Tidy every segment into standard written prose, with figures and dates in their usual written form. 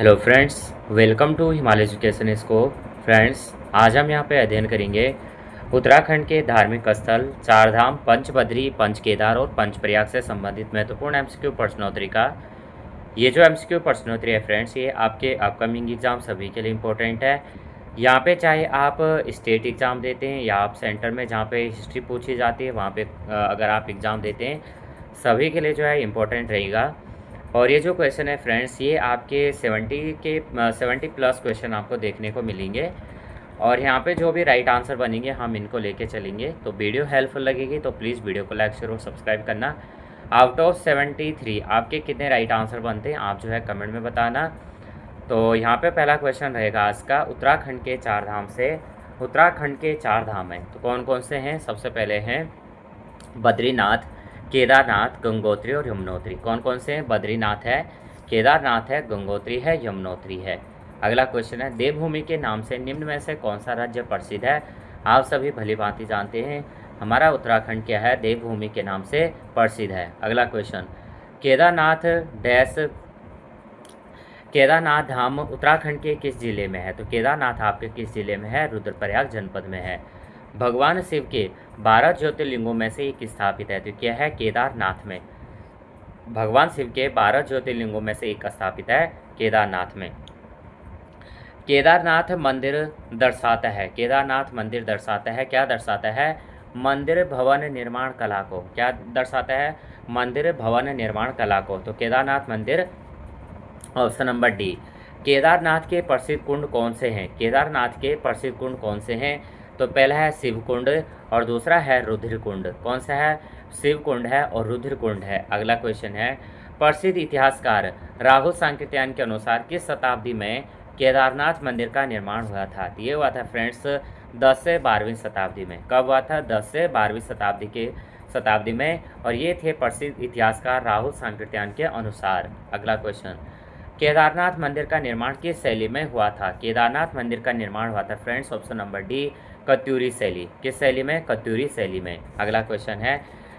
Hello friends, welcome to Himalaya education scope. Friends, आज हम यहाँ पे अध्ययन करेंगे उत्तराखंड के धार्मिक स्थल चारधाम, पंचबद्री, पंचकेदार और पंचप्रयाग से संबंधित महत्वपूर्ण एमसीक्यू प्रश्नोत्तरी का। ये जो एमसीक्यू प्रश्नोत्तरी है फ्रेंड्स, ये आपके अपकमिंग एग्जाम सभी के लिए इम्पोर्टेंट है। यहाँ पे चाहे आप स्टेट एग्ज़ाम देते हैं या आप सेंटर में जहाँ पे हिस्ट्री पूछी जाती है वहाँ पे अगर आप एग्ज़ाम देते हैं, सभी के लिए जो है इम्पोर्टेंट रहेगा। और ये जो क्वेश्चन है फ्रेंड्स, ये आपके 70 प्लस क्वेश्चन आपको देखने को मिलेंगे। और यहाँ पे जो भी राइट आंसर बनेंगे हम इनको लेके चलेंगे। तो वीडियो हेल्पफुल लगेगी तो प्लीज़ वीडियो को लाइक शेयर और सब्सक्राइब करना। आउट ऑफ 73 आपके कितने राइट आंसर बनते हैं आप जो है कमेंट में बताना। तो यहाँ पे पहला क्वेश्चन रहेगा आज का, उत्तराखंड के चार धाम से, उत्तराखंड के चार धाम हैं तो कौन कौन से हैं। सबसे पहले हैं बद्रीनाथ, केदारनाथ, गंगोत्री और यमुनोत्री। कौन कौन से हैं? बद्रीनाथ है, केदारनाथ है, गंगोत्री है, यमुनोत्री है। अगला क्वेश्चन है, देवभूमि के नाम से निम्न में से कौन सा राज्य प्रसिद्ध है। आप सभी भली भांति जानते हैं हमारा उत्तराखंड क्या है, देवभूमि के नाम से प्रसिद्ध है। अगला क्वेश्चन, केदारनाथ डैश, केदारनाथ धाम उत्तराखंड के किस जिले में है। तो केदारनाथ आपके किस जिले में है? रुद्रप्रयाग जनपद में है। भगवान शिव के 12 ज्योतिर्लिंगों में से एक स्थापित है तो क्या है? केदारनाथ में। भगवान शिव के 12 ज्योतिर्लिंगों में से एक स्थापित है केदारनाथ में। केदारनाथ मंदिर दर्शाता है, केदारनाथ मंदिर दर्शाता है, क्या दर्शाता है? मंदिर भवन निर्माण कला को। क्या दर्शाता है? मंदिर भवन निर्माण कला को। तो केदारनाथ मंदिर, ऑप्शन नंबर डी। केदारनाथ के प्रसिद्ध कुंड कौन से हैं? केदारनाथ के प्रसिद्ध कुंड कौन से हैं? तो पहला है शिव कुंड और दूसरा है रुद्र कुंड। कौन सा है? शिव कुंड है और रुद्र कुंड है। अगला क्वेश्चन है, प्रसिद्ध इतिहासकार राहुल सांकृत्यायन के अनुसार किस शताब्दी में केदारनाथ मंदिर का निर्माण हुआ था। तो ये हुआ था फ्रेंड्स 10 से 12वीं शताब्दी में। कब हुआ था? 10 से 12वीं शताब्दी में। और ये थे प्रसिद्ध इतिहासकार राहुल सांकृत्यायन के अनुसार। अगला क्वेश्चन, केदारनाथ मंदिर का निर्माण किस शैली में हुआ था। केदारनाथ मंदिर का निर्माण हुआ था friends, option number D, Katyuri शैली। किस शैली में? कत्यूरी शैली में। अगला क्वेश्चन है,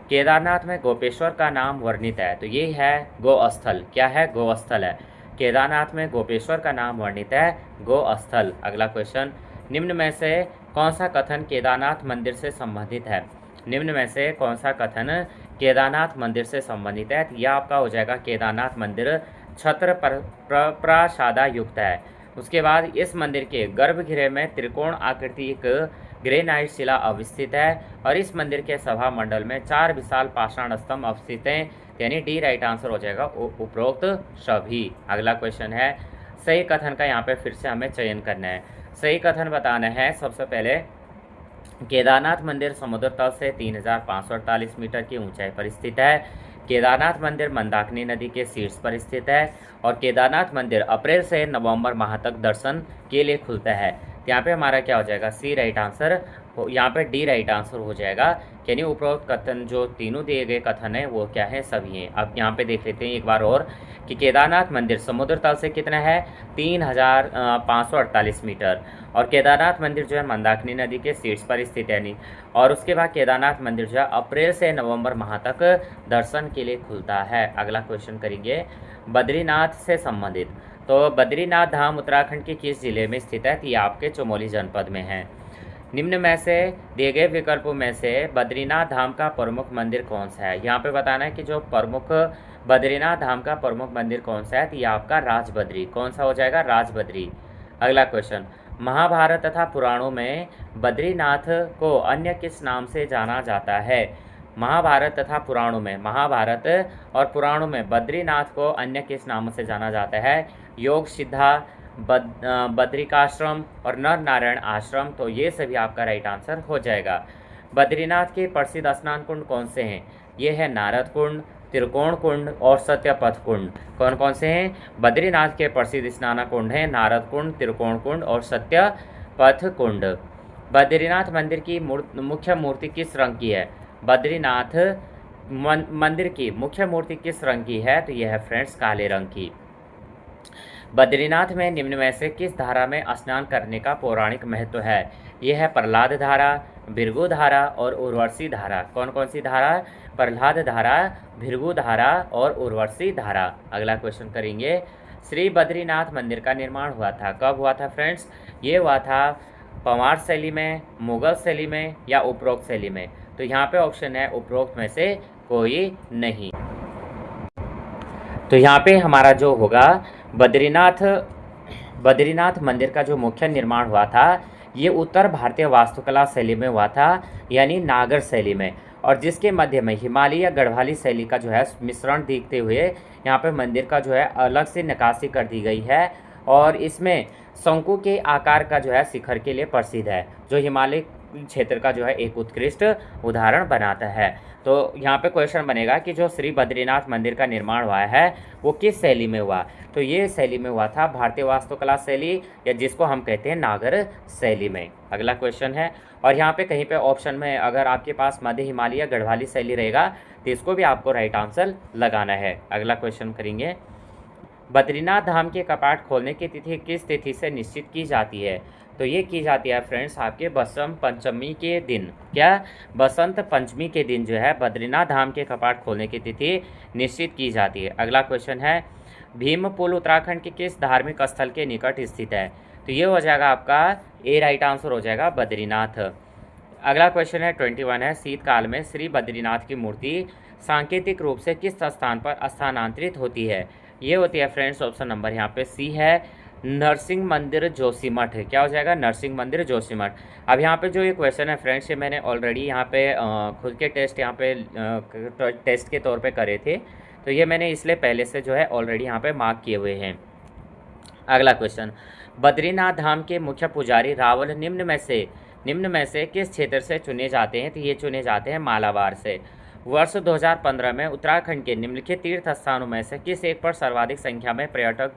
केदारनाथ में गोपेश्वर का नाम वर्णित है तो ये है गोस्थल। क्या है? गोस्थल है। केदारनाथ में गोपेश्वर का नाम वर्णित है गोस्थल। अगला क्वेश्चन, निम्न में से कौन सा कथन केदारनाथ मंदिर से संबंधित है। निम्न में से कौन सा कथन केदारनाथ मंदिर से संबंधित है। यह आपका हो जाएगा, केदारनाथ मंदिर छत्र प्रासादा युक्त है। उसके बाद इस मंदिर के गर्भगृह में त्रिकोण आकृति एक ग्रेनाइट शिला अवस्थित है और इस मंदिर के सभा मंडल में 4 विशाल पाषाण स्तंभ अवस्थित हैं। यानी डी राइट आंसर हो जाएगा उपरोक्त सभी। अगला क्वेश्चन है, सही कथन का यहाँ पे फिर से हमें चयन करना है। सही कथन बताना है। सबसे पहले, केदारनाथ मंदिर समुद्र तल से 3548 मीटर की ऊंचाई पर स्थित है। केदारनाथ मंदिर मंदाकिनी नदी के शीर्ष पर स्थित है और केदारनाथ मंदिर अप्रैल से नवंबर माह तक दर्शन के लिए खुलता है। यहाँ पे हमारा क्या हो जाएगा? सी राइट आंसर। यहाँ पे डी राइट आंसर हो जाएगा। यानी उपरोक्त कथन जो तीनों दिए गए कथन है वो क्या है? सभी हैं। अब यहाँ पे देख लेते हैं एक बार और कि केदारनाथ मंदिर समुद्र तल से कितना है? 3548 मीटर। और केदारनाथ मंदिर जो है मंदाकिनी नदी के शीर्ष पर स्थित है। नहीं, और उसके बाद केदारनाथ मंदिर जो है अप्रैल से नवंबर माह तक दर्शन के लिए खुलता है। अगला क्वेश्चन करेंगे, बद्रीनाथ से संबंधित। तो बद्रीनाथ धाम उत्तराखंड के किस जिले में स्थित है। तो ये आपके चमोली जनपद में है। निम्न में से दिए गए विकल्पों में से बद्रीनाथ धाम का प्रमुख मंदिर कौन सा है। यहाँ पे बताना है कि जो प्रमुख बद्रीनाथ धाम का प्रमुख मंदिर कौन सा है। तो ये आपका राजबद्री। कौन सा हो जाएगा? राजबद्री। अगला क्वेश्चन, महाभारत तथा पुराणों में बद्रीनाथ को अन्य किस नाम से जाना जाता है। महाभारत तथा पुराणों में, महाभारत और पुराणों में बद्रीनाथ को अन्य किस नाम से जाना जाता है। योग सिद्धा, बद्रिकाश्रम और नर नारायण आश्रम। तो ये सभी आपका राइट आंसर हो जाएगा। बद्रीनाथ के प्रसिद्ध स्नान कुंड कौन से हैं। ये है नारद कुंड, त्रिकोण कुंड और सत्यपथ कुंड। कौन कौन से हैं? बद्रीनाथ के प्रसिद्ध स्नान कुंड हैं नारद कुंड, त्रिकोण कुंड और सत्यपथ कुंड। बद्रीनाथ मंदिर की मुख्य मूर्ति किस रंग की है। बद्रीनाथ मंदिर की मुख्य मूर्ति किस रंग की है। तो यह है फ्रेंड्स काले रंग की। बद्रीनाथ में निम्न में से किस धारा में स्नान करने का पौराणिक महत्व है। यह है प्रहलाद धारा, भृगु धारा और उर्वशी धारा। कौन कौन सी धारा? प्रहलाद धारा, भृगु धारा और उर्वशी धारा। अगला क्वेश्चन करेंगे, श्री बद्रीनाथ मंदिर का निर्माण हुआ था? कब हुआ था फ्रेंड्स? ये हुआ था पंवार शैली में, मुगल शैली में या उपरोक्त शैली में? तो यहाँ पे ऑप्शन है उपरोक्त में से कोई नहीं। तो यहाँ पे हमारा जो होगा बद्रीनाथ मंदिर का जो मुख्य निर्माण हुआ था ये उत्तर भारतीय वास्तुकला शैली में हुआ था, यानी नागर शैली में, और जिसके मध्य में हिमालय या गढ़वाली शैली का जो है मिश्रण देखते हुए यहाँ पे मंदिर का जो है अलग से नक्काशी कर दी गई है, और इसमें शंकु के आकार का जो है शिखर के लिए प्रसिद्ध है, जो हिमालय क्षेत्र का जो है एक उत्कृष्ट उदाहरण बनाता है। तो यहाँ पे क्वेश्चन बनेगा कि जो श्री बद्रीनाथ मंदिर का निर्माण हुआ है वो किस शैली में हुआ? तो ये शैली में हुआ था भारतीय वास्तुकला शैली, या जिसको हम कहते हैं नागर शैली में। अगला क्वेश्चन है, और यहाँ पे कहीं पे ऑप्शन में अगर आपके पास मध्य हिमालय या गढ़वाली शैली रहेगा तो इसको भी आपको राइट आंसर लगाना है। अगला क्वेश्चन करेंगे, बद्रीनाथ धाम के कपाट खोलने की तिथि किस तिथि से निश्चित की जाती है? तो ये की जाती है फ्रेंड्स आपके बसंत पंचमी के दिन। क्या? बसंत पंचमी के दिन जो है बद्रीनाथ धाम के कपाट खोलने की तिथि निश्चित की जाती है। अगला क्वेश्चन है, भीमपुल उत्तराखंड के किस धार्मिक स्थल के निकट स्थित है? तो ये हो जाएगा आपका ए राइट आंसर हो जाएगा बद्रीनाथ। अगला क्वेश्चन है 21 है, शीतकाल में श्री बद्रीनाथ की मूर्ति सांकेतिक रूप से किस स्थान पर स्थानांतरित होती है? ये होती है फ्रेंड्स ऑप्शन नंबर यहाँ पे सी है, नरसिंह मंदिर जोशीमठ। क्या हो जाएगा? नरसिंह मंदिर जोशीमठ। अब यहाँ पे जो ये क्वेश्चन है फ्रेंड्स ये मैंने ऑलरेडी यहाँ पे खुद के टेस्ट यहाँ पे टेस्ट के तौर पे करे थे, तो ये मैंने इसलिए पहले से जो है ऑलरेडी यहाँ पे मार्क किए हुए हैं। अगला क्वेश्चन, बद्रीनाथ धाम के मुख्य पुजारी रावल निम्न में से किस क्षेत्र से चुने जाते हैं? तो ये चुने जाते हैं मालाबार से। वर्ष 2015 में उत्तराखंड के निम्नलिखित तीर्थ स्थानों में से किस एक पर सर्वाधिक संख्या में पर्यटक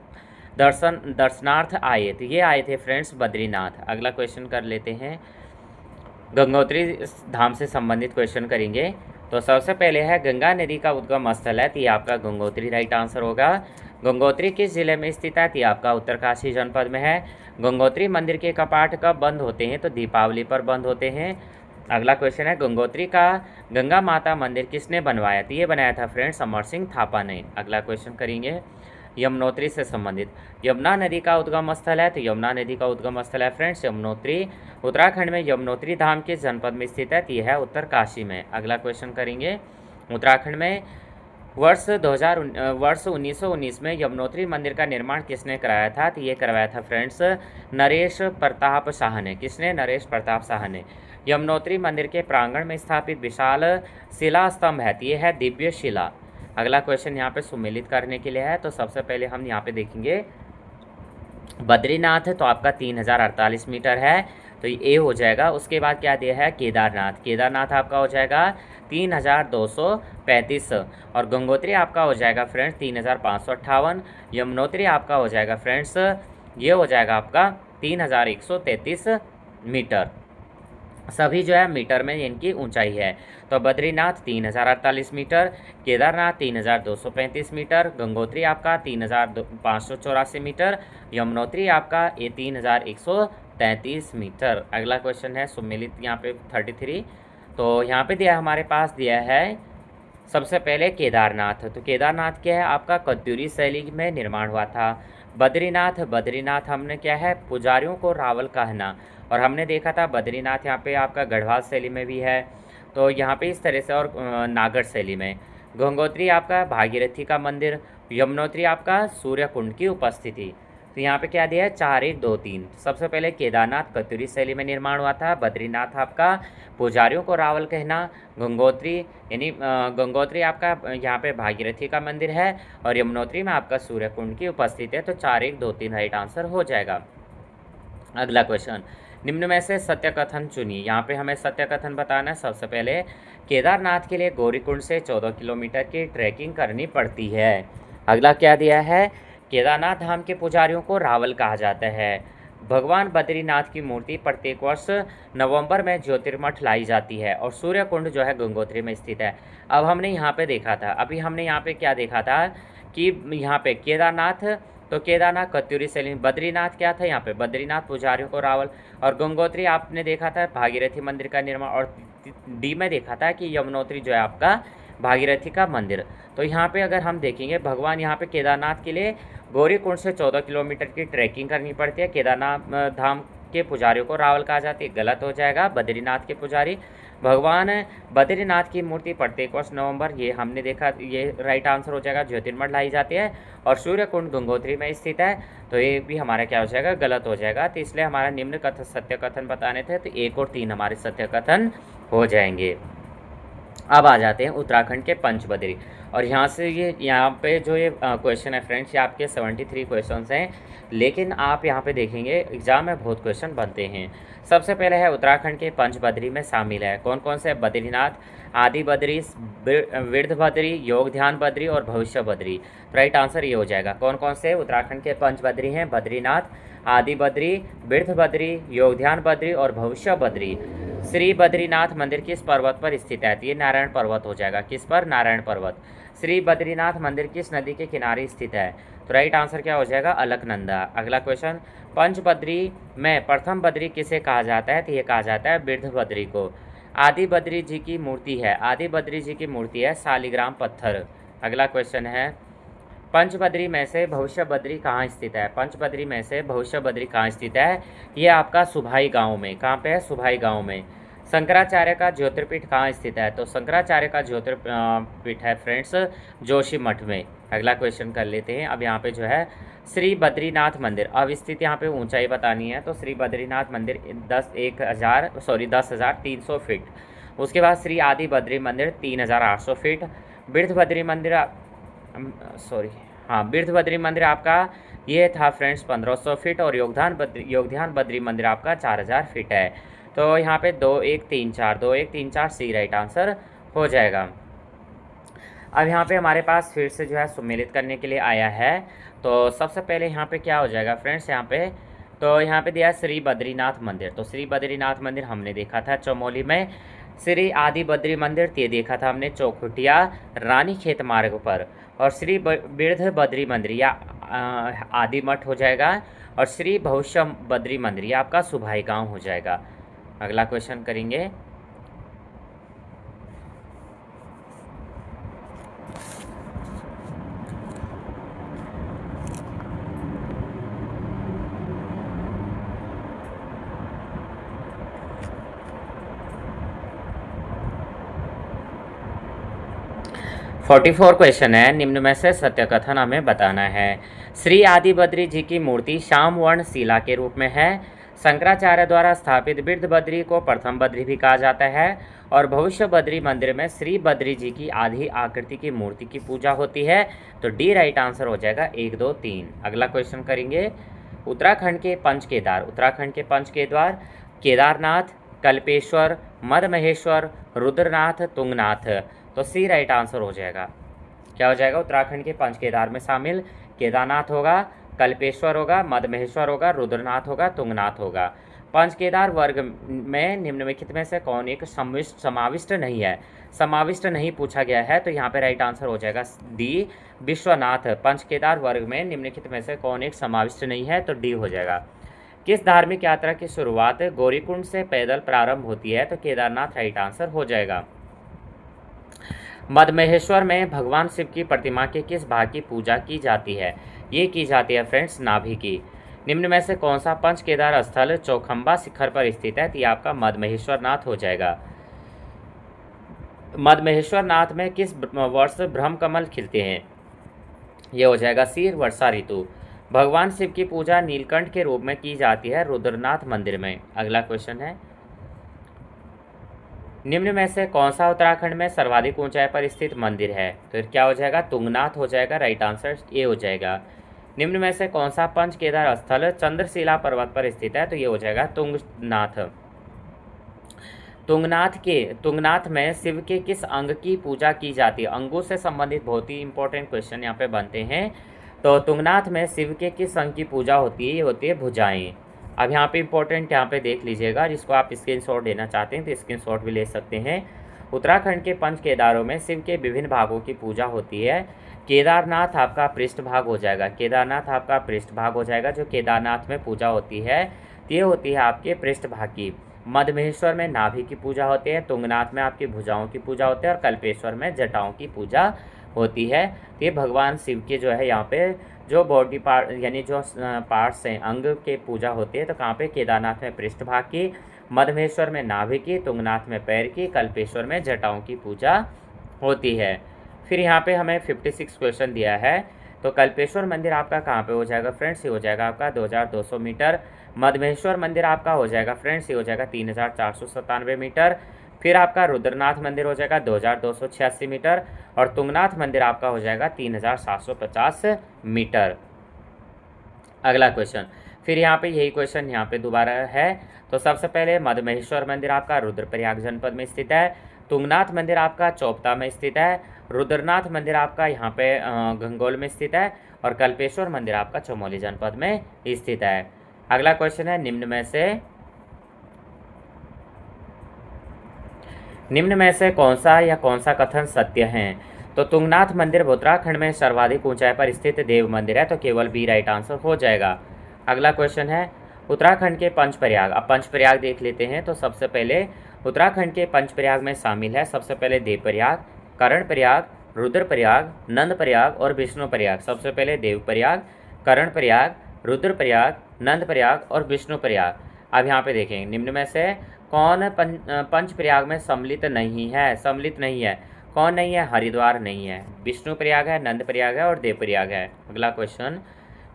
दर्शनार्थ आए? तो ये आए थे फ्रेंड्स बद्रीनाथ। अगला क्वेश्चन कर लेते हैं, गंगोत्री धाम से संबंधित क्वेश्चन करेंगे। तो सबसे पहले है, गंगा नदी का उद्गम स्थल है, तो ये आपका गंगोत्री राइट आंसर होगा। गंगोत्री किस जिले में स्थित है? तो ये आपका उत्तरकाशी जनपद में है। गंगोत्री मंदिर के कपाट कब बंद होते हैं? तो दीपावली पर बंद होते हैं। अगला क्वेश्चन है, गंगोत्री का गंगा माता मंदिर किसने बनवाया? तो ये बनाया था फ्रेंड्स अमर सिंह थापा ने। अगला क्वेश्चन करेंगे, यमुनोत्री से संबंधित, यमुना नदी का उद्गम स्थल है, तो यमुना नदी का उद्गम स्थल है फ्रेंड्स यमुनोत्री। उत्तराखंड में यमुनोत्री धाम किस जनपद में स्थित है? तो यह है उत्तरकाशी में। अगला क्वेश्चन करेंगे, उत्तराखंड में वर्ष 1919 में यमुनोत्री मंदिर का निर्माण किसने कराया था? तो ये करवाया था फ्रेंड्स नरेश प्रताप शाह ने। किसने? नरेश प्रताप शाह ने। यमुनोत्री मंदिर के प्रांगण में स्थापित विशाल शिला स्तंभ है, तो ये है दिव्य शिला। अगला क्वेश्चन यहाँ पे सुमेलित करने के लिए है, तो सबसे पहले हम यहाँ पे देखेंगे बद्रीनाथ, तो आपका 3048 मीटर है, तो ये ए हो जाएगा। उसके बाद क्या दिया है? केदारनाथ आपका हो जाएगा 3235, और गंगोत्री आपका हो जाएगा फ्रेंड्स 3558। यमुनोत्री आपका हो जाएगा फ्रेंड्स ये हो जाएगा आपका 3133 मीटर। सभी जो है मीटर में इनकी ऊंचाई है। तो बद्रीनाथ 3048 मीटर, केदारनाथ 3235 मीटर, गंगोत्री आपका 3584 मीटर, यमुनोत्री आपका ये 3133 मीटर। अगला क्वेश्चन है सुमेलित यहाँ पे 33, तो यहाँ पे दिया हमारे पास दिया है सबसे पहले केदारनाथ। तो केदारनाथ क्या है? आपका कत्यूरी शैली में निर्माण हुआ था। बद्रीनाथ हमने क्या है? पुजारियों को रावल कहना, और हमने देखा था बद्रीनाथ यहाँ पे आपका गढ़वाल शैली में भी है, तो यहाँ पे इस तरह से, और नागर शैली में। गंगोत्री आपका भागीरथी का मंदिर, यमुनोत्री आपका सूर्य कुंड की उपस्थिति। तो यहाँ पे क्या दिया है? 4 1 2 3। सबसे पहले केदारनाथ कत्यूरी शैली में निर्माण हुआ था, बद्रीनाथ आपका पुजारियों को रावल कहना, गंगोत्री आपका यहाँ पे भागीरथी का मंदिर है, और यमुनोत्री में आपका सूर्य कुंड की उपस्थिति है। तो 4 1 2 3 राइट आंसर हो जाएगा। अगला क्वेश्चन, निम्न में से सत्य कथन चुनिए। यहाँ पे हमें सत्य कथन बताना है। सबसे पहले, केदारनाथ के लिए गौरीकुंड से 14 किलोमीटर की ट्रैकिंग करनी पड़ती है। अगला क्या दिया है? केदारनाथ धाम के पुजारियों को रावल कहा जाता है। भगवान बद्रीनाथ की मूर्ति प्रत्येक वर्ष नवंबर में ज्योतिर्मठ लाई जाती है, और सूर्य कुंड जो है गंगोत्री में स्थित है। अब हमने यहाँ पे देखा था, अभी हमने यहाँ पे क्या देखा था कि यहाँ पे केदारनाथ कत्यूरी शैली, बद्रीनाथ क्या था? यहाँ पे बद्रीनाथ पुजारियों को रावल, और गंगोत्री आपने देखा था भागीरथी मंदिर का निर्माण, और डी में देखा था कि यमुनोत्री जो है आपका भागीरथी का मंदिर। तो यहाँ पे अगर हम देखेंगे भगवान यहाँ पे केदारनाथ के लिए गौरीकुंड से 14 किलोमीटर की ट्रैकिंग करनी पड़ती है। केदारनाथ धाम के पुजारियों को रावल कहा जाती है, गलत हो जाएगा। बद्रीनाथ के पुजारी भगवान बद्रीनाथ की मूर्ति प्रत्येक वर्ष नवंबर, ये हमने देखा, ये राइट आंसर हो जाएगा। ज्योतिर्मठ लाई जाती है और सूर्य कुंड गंगोत्री में स्थित है, तो ये भी हमारा क्या हो जाएगा, गलत हो जाएगा। तो इसलिए हमारा निम्न कथन सत्य कथन बताने थे, तो 1 और 3 हमारे सत्य कथन हो जाएंगे। अब आ जाते हैं उत्तराखंड के पंचबद्री, और यहाँ से यहाँ पे जो ये क्वेश्चन है फ्रेंड्स, ये आपके 73 क्वेश्चंस हैं, लेकिन आप यहाँ पे देखेंगे एग्जाम में बहुत क्वेश्चन बनते हैं। सबसे पहले है उत्तराखंड के पंचबद्री में शामिल है कौन कौन से, बद्रीनाथ, आदि बद्री, वृद्ध बद्री, योग ध्यान बद्री और भविष्य बद्री। तो राइट आंसर ये हो जाएगा। कौन कौन से उत्तराखंड के पंचबद्री हैं, बद्रीनाथ, आदि बद्री, वृद्ध बद्री, योग ध्यान बद्री और भविष्य बद्री। श्री बद्रीनाथ मंदिर किस पर्वत पर स्थित है, तो ये नारायण पर्वत हो जाएगा। किस पर, नारायण पर्वत। श्री बद्रीनाथ मंदिर किस नदी के किनारे स्थित है, तो राइट आंसर क्या हो जाएगा, अलकनंदा। अगला क्वेश्चन, पंचबद्री में प्रथम बद्री किसे कहा जाता है, तो ये कहा जाता है वृद्ध बद्री को। आदि बद्री जी की मूर्ति है, आदि बद्री जी की मूर्ति है शालिग्राम पत्थर। अगला क्वेश्चन है, पंचबद्री में से भविष्य बद्री कहाँ स्थित है, पंचबद्री में से भविष्य बद्री कहाँ स्थित है, ये आपका सुभाई गांव में। कहाँ पे है, सुभाई गांव में। शंकराचार्य का ज्योतिर्पीठ कहाँ स्थित है, तो शंकराचार्य का ज्योतिर्पीठ है फ्रेंड्स जोशीमठ में। अगला क्वेश्चन कर लेते हैं। अब यहाँ पे जो है श्री बद्रीनाथ मंदिर, अब स्थित यहाँ पे ऊंचाई बतानी है, तो श्री बद्रीनाथ मंदिर 10,300 फीट। उसके बाद श्री आदि बद्री मंदिर 3,800 फीट। वृद्ध बद्री मंदिर वृद्ध बद्री मंदिर आपका ये था फ्रेंड्स 1,500 फीट, और योगध्यान बद्री मंदिर आपका 4,000 फीट है। तो यहाँ पे 2, 1, 3, 4, 2, 1, 3, 4 सी राइट आंसर हो जाएगा। अब यहाँ पे हमारे पास फिर से जो है सम्मिलित करने के लिए आया है, तो सबसे पहले यहाँ पे क्या हो जाएगा फ्रेंड्स, यहाँ पे तो यहाँ पे दिया श्री बद्रीनाथ मंदिर, तो श्री बद्रीनाथ मंदिर हमने देखा था चमोली में। श्री आदि बद्री मंदिर ये देखा था हमने चौखुटिया रानीखेत मार्ग पर। और श्री वृद्ध बद्री मंदिर या आदि मठ हो जाएगा, और श्री भविष्य बद्री मंदिर ये आपका सुभाई गांव हो जाएगा। अगला क्वेश्चन करेंगे, फोर्टी 44 क्वेश्चन है, निम्न में से सत्य कथन हमें बताना है। श्री आदि बद्री जी की मूर्ति श्याम वर्ण शिला के रूप में है। शंकराचार्य द्वारा स्थापित वृद्ध बद्री को प्रथम बद्री भी कहा जाता है, और भविष्य बद्री मंदिर में श्री बद्री जी की आधी आकृति की मूर्ति की पूजा होती है। तो डी राइट आंसर हो जाएगा 1, 2, 3। अगला क्वेश्चन करेंगे, उत्तराखंड के पंच केदार, उत्तराखंड के पंच केदार केदारनाथ, कल्पेश्वर, मदमहेश्वर, रुद्रनाथ, तुंगनाथ। तो सी राइट आंसर हो जाएगा। क्या हो जाएगा, उत्तराखंड के पंच केदार में शामिल केदारनाथ होगा, कल्पेश्वर होगा, मदमहेश्वर होगा, रुद्रनाथ होगा, तुंगनाथ होगा। पंच केदार वर्ग में निम्नलिखित में से कौन एक समाविष्ट नहीं है, समाविष्ट नहीं पूछा गया है, तो यहाँ पे राइट आंसर हो जाएगा डी विश्वनाथ। पंच केदार वर्ग में निम्नलिखित में से कौन एक समाविष्ट नहीं है, तो डी हो जाएगा। किस धार्मिक यात्रा की शुरुआत गौरीकुंड से पैदल प्रारंभ होती है, तो केदारनाथ राइट आंसर हो जाएगा। मदमहेश्वर में भगवान शिव की प्रतिमा के किस भाग की पूजा की जाती है, ये की जाती है फ्रेंड्स नाभि की। निम्न में से कौन सा पंच केदार स्थल चौखंबा शिखर पर स्थित है, तो ये आपका मदमहेश्वर नाथ हो जाएगा। मदमहेश्वर नाथ में किस वर्ष ब्रह्मकमल खिलते हैं, ये हो जाएगा सी वर्षा ऋतु। भगवान शिव की पूजा नीलकंठ के रूप में की जाती है रुद्रनाथ मंदिर में। अगला क्वेश्चन है, निम्न में से कौन सा उत्तराखंड में सर्वाधिक ऊंचाई पर स्थित मंदिर है, तो क्या हो जाएगा, तुंगनाथ हो जाएगा। राइट आंसर ए हो जाएगा। निम्न में से कौन सा पंच केदार स्थल चंद्रशिला पर्वत पर स्थित है, तो ये हो जाएगा तुंगनाथ। तुंगनाथ में शिव के किस अंग की पूजा की जाती है, अंगों से संबंधित बहुत ही इंपॉर्टेंट क्वेश्चन यहाँ पे बनते हैं। तो तुंगनाथ में शिव के किस अंग की पूजा होती है, ये होती है भुजाएं। अब यहाँ पे इंपॉर्टेंट यहाँ पे देख लीजिएगा, जिसको आप स्क्रीनशॉट लेना चाहते हैं तो स्क्रीनशॉट भी ले सकते हैं। उत्तराखंड के पंच केदारों में शिव के विभिन्न भागों की पूजा होती है। केदारनाथ आपका पृष्ठ भाग हो जाएगा, केदारनाथ आपका पृष्ठ भाग हो जाएगा। जो केदारनाथ में पूजा होती है ये होती है आपके पृष्ठ भाग की। मधमेश्वर में नाभि की पूजा होती है, तुंगनाथ में आपकी भुजाओं की पूजा होती है और कल्पेश्वर में जटाओं की पूजा होती है। तो ये भगवान शिव के जो है यहाँ पे जो बॉडी पार्ट यानी जो पार्ट्स हैं अंग के पूजा होती है। तो कहाँ पे? केदारनाथ में पृष्ठभाग की, मधमेश्वर में नाभि की, तुंगनाथ में पैर की, कल्पेश्वर में जटाओं की पूजा होती है। फिर यहाँ पे हमें 56 क्वेश्चन दिया है। तो कल्पेश्वर मंदिर आपका कहाँ पे हो जाएगा फ्रेंड्स? ये हो जाएगा आपका 2200 मीटर। मधमेश्वर मंदिर आपका हो जाएगा फ्रेंड्स, ये हो जाएगा 3497 मीटर। फिर आपका रुद्रनाथ मंदिर हो जाएगा 2286 मीटर और तुंगनाथ मंदिर आपका हो जाएगा 3750 मीटर। अगला क्वेश्चन, फिर यहाँ पे यही क्वेश्चन यहाँ पे दोबारा है। तो सबसे पहले मधमेश्वर मंदिर आपका रुद्रप्रयाग जनपद में स्थित है, तुंगनाथ मंदिर आपका चोपता में स्थित है, रुद्रनाथ मंदिर आपका यहाँ पे गंगोल में स्थित है और कल्पेश्वर मंदिर आपका चमोली जनपद में स्थित है। अगला क्वेश्चन है, निम्न में से कौन सा कथन सत्य है? तो तुंगनाथ मंदिर उत्तराखंड में सर्वाधिक ऊंचाई पर स्थित देव मंदिर है, तो केवल बी राइट आंसर हो जाएगा। अगला क्वेश्चन है, उत्तराखंड के पंचप्रयाग, अब पंचप्रयाग देख लेते हैं। तो सबसे पहले उत्तराखंड के पंचप्रयाग में शामिल है, सबसे पहले देवप्रयाग, कर्णप्रयाग, रुद्रप्रयाग, नंदप्रयाग और विष्णुप्रयाग। सबसे पहले देवप्रयाग, कर्णप्रयाग, रुद्रप्रयाग, नंदप्रयाग और विष्णुप्रयाग। अब यहाँ पे देखें, निम्न में से कौन पंचप्रयाग में सम्मिलित नहीं है? सम्मिलित नहीं है, कौन नहीं है? हरिद्वार नहीं है, विष्णुप्रयाग है, नंदप्रयाग है और देवप्रयाग है। अगला क्वेश्चन,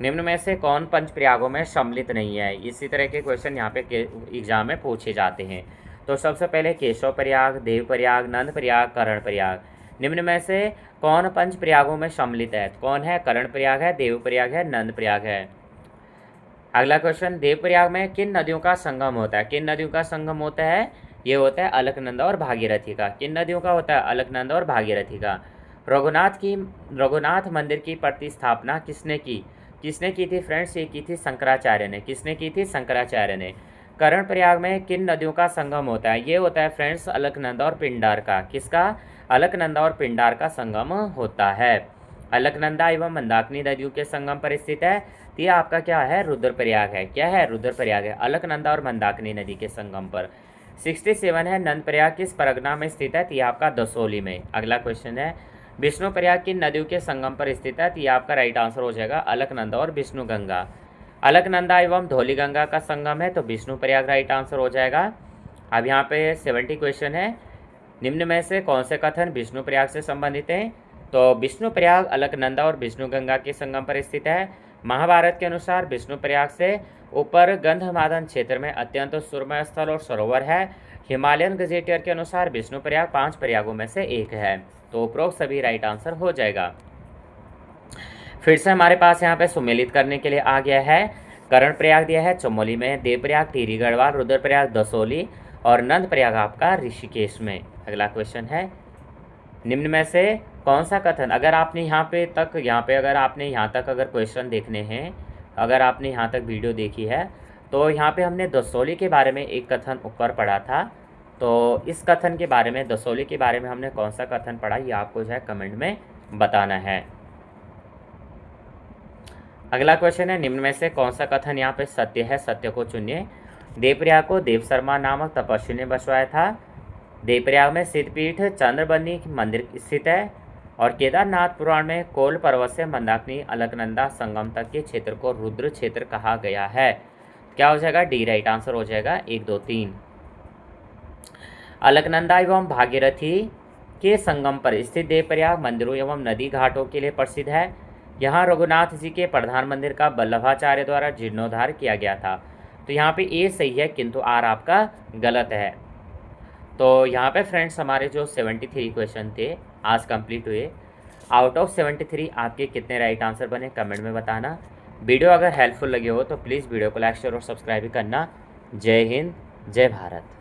निम्न में से कौन पंचप्रयागों में सम्मिलित नहीं है? इसी तरह के क्वेश्चन यहाँ पे एग्जाम में पूछे जाते हैं। तो सबसे पहले केशव प्रयाग, देवप्रयाग, नंदप्रयाग, कर्णप्रयाग। निम्न में से कौन पंचप्रयागों में सम्मिलित है? कौन है? कर्णप्रयाग है, देवप्रयाग है, नंदप्रयाग है। अगला क्वेश्चन, देवप्रयाग में किन नदियों का संगम होता है? किन नदियों का संगम होता है? ये होता है अलकनंदा और भागीरथी का। किन नदियों का होता है? अलकनंदा और भागीरथी का। रघुनाथ मंदिर की प्रतिस्थापना किसने की? किसने की थी फ्रेंड्स? ये की थी शंकराचार्य ने। किसने की थी? शंकराचार्य ने। कर्णप्रयाग में किन नदियों का संगम होता है? ये होता है फ्रेंड्स अलकनंदा और पिंडार का। किसका? अलकनंदा और पिंडार का संगम होता है। अलकनंदा एवं मंदाकिनी नदियों के संगम पर स्थित है। तो ये आपका क्या है? रुद्रप्रयाग है। क्या है? रुद्रप्रयाग है, अलकनंदा और मंदाकिनी नदी के संगम पर। 67 है, नंदप्रयाग किस परगना में स्थित है? तो ये आपका दसोली में। अगला क्वेश्चन है, विष्णुप्रयाग किन नदियों के संगम पर स्थित है? तो ये आपका राइट आंसर हो जाएगा अलकनंदा और विष्णुगंगा। अलकनंदा एवं धौलीगंगा का संगम है, तो विष्णुप्रयाग राइट आंसर हो जाएगा। अब यहाँ पे 70 क्वेश्चन है, निम्न में से कौन से कथन विष्णुप्रयाग से संबंधित हैं? तो विष्णुप्रयाग अलकनंदा और विष्णुगंगा के संगम पर स्थित है। महाभारत के अनुसार विष्णुप्रयाग से ऊपर गंधमादन क्षेत्र में अत्यंत सुरम्य स्थल और सरोवर है। हिमालयन गजेटियर के अनुसार विष्णुप्रयाग 5 प्रयागों में से एक है। तो उपरोक्त सभी राइट आंसर हो जाएगा। फिर से हमारे पास यहाँ पे सुमेलित करने के लिए आ गया है। कर्णप्रयाग दिया है चमोली में, देवप्रयाग टिहरी गढ़वाल, रुद्रप्रयाग दसोली और नंदप्रयाग आपका ऋषिकेश में। अगला क्वेश्चन है, निम्न में से कौन सा कथन, अगर आपने अगर आपने यहाँ तक अगर क्वेश्चन देखने हैं, अगर आपने यहाँ तक वीडियो देखी है, तो यहाँ पे हमने दसोली के बारे में एक कथन ऊपर पढ़ा था। तो इस कथन के बारे में, दसोली के बारे में हमने कौन सा कथन पढ़ा, ये आपको जो है कमेंट में बताना है। अगला क्वेश्चन है, निम्न में से कौन सा कथन यहाँ पे सत्य है? सत्य को चुनिए। देवप्रयाग को देव शर्मा नामक तपस्वी ने बसवाया था। देवप्रयाग में सिद्धपीठ चंद्रबनी मंदिर स्थित है और केदारनाथ पुराण में कोल पर्वत से मंदाकिनी अलकनंदा संगम तक के क्षेत्र को रुद्र क्षेत्र कहा गया है। क्या हो जाएगा? डी राइट आंसर हो जाएगा 1, 2, 3। अलकनंदा एवं भागीरथी के संगम पर स्थित देवप्रयाग मंदिरों एवं नदी घाटों के लिए प्रसिद्ध है। यहाँ रघुनाथ जी के प्रधान मंदिर का वल्लभाचार्य द्वारा जीर्णोद्धार किया गया था। तो यहाँ पे ए सही है किंतु आर आपका गलत है। तो यहाँ पे फ्रेंड्स हमारे जो 73 क्वेश्चन थे आज कंप्लीट हुए। आउट ऑफ 73 आपके कितने राइट आंसर बने कमेंट में बताना। वीडियो अगर हेल्पफुल लगे हो तो प्लीज़ वीडियो को लाइक शेयर और सब्सक्राइब करना। जय हिंद, जय भारत।